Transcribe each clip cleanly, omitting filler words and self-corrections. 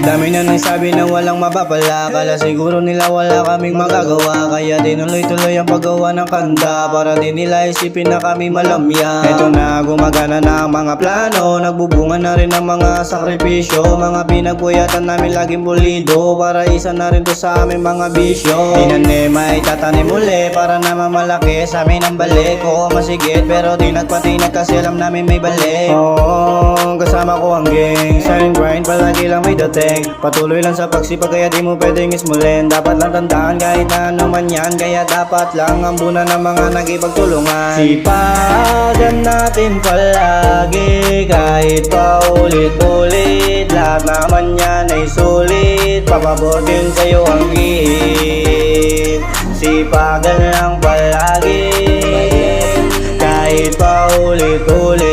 Dami na nagsabi na walang mapapala, kala siguro nila wala kaming magagawa. Kaya tinuloy-tuloy ang paggawa ng kanta, para di nila isipin na kami malamya. Eto na, gumagana na ang mga plano, nagbubunga na rin ang mga sakripisyo. Mga pinagpuyatan namin laging pulido, para isa na rin to sa aming mga bisyo. Tinanim ay tatanim uli, para naman malaki sa amin ang balik. Oo, masigit pero di nagpatinag kasi alam namin may balik. Oo, kasama ko ang gang, silent grind, palagi lang may dating. Patuloy lang sa pagsipag kaya di mo pwedeng ismulin. Dapat lang tandaan kahit na ano man yan, kaya dapat lang ang buna ng mga nagipagtulungan. Sipagan natin palagi kahit paulit-ulit, lahat naman yan ay sulit, papabor din sa'yo ang ihip. Sipagan lang palagi kahit paulit-ulit.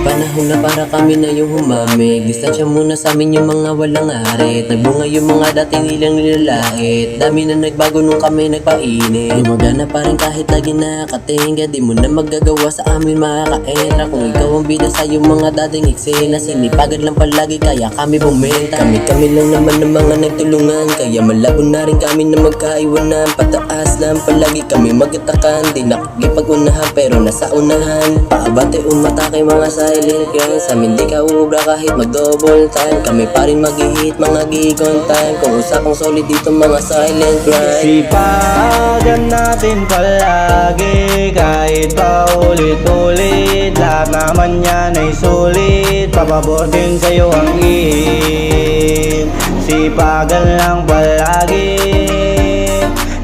Panahon na para kami na yung humamig, distansya muna sa amin yung mga walang arit. Nagbunga yung mga dati nilang nilalait, dami na nagbago nung kami nagpainit. Lumagana pa rin kahit lagi nakatinga, di mo na magagawa sa amin makakaentra. Kung ikaw ang bida sa yung mga dating eksena, sinipagan lang palagi kaya kami bumenta. Kami lang naman ng mga nagtulungan, kaya malabo na rin kami na magkaiwanan. Pataas lang palagi kami magatakan, di nakikipag-unahan pero nasa unahan. Paabante umatake mga silent grind, sa amin di ka ubra kahit mag-double time. Kami pa rin mag-hit mga gig on time, kung usapang solid dito mga silent grind. Sipagan natin palagi kahit paulit-ulit, lahat naman yan ay sulit, papabor din sa'yo ang ihip. Sipagan lang palagi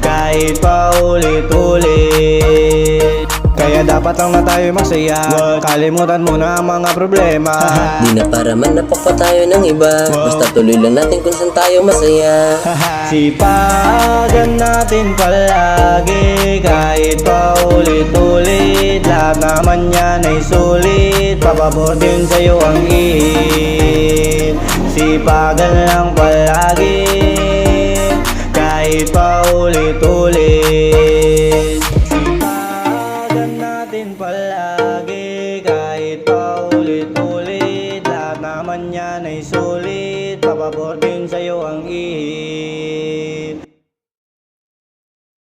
kahit paulit-ulit, kaya dapat lang na tayo masaya. Kalimutan mo na ang mga problema. Di na para manapok pa tayo ng iba, basta tuloy lang natin kung saan tayo masaya. Sipagan natin palagi kahit paulit-ulit, lahat naman yan ay sulit, papabor din sa'yo ang ihip. Sipagan lang palagi kahit paulit-ulit.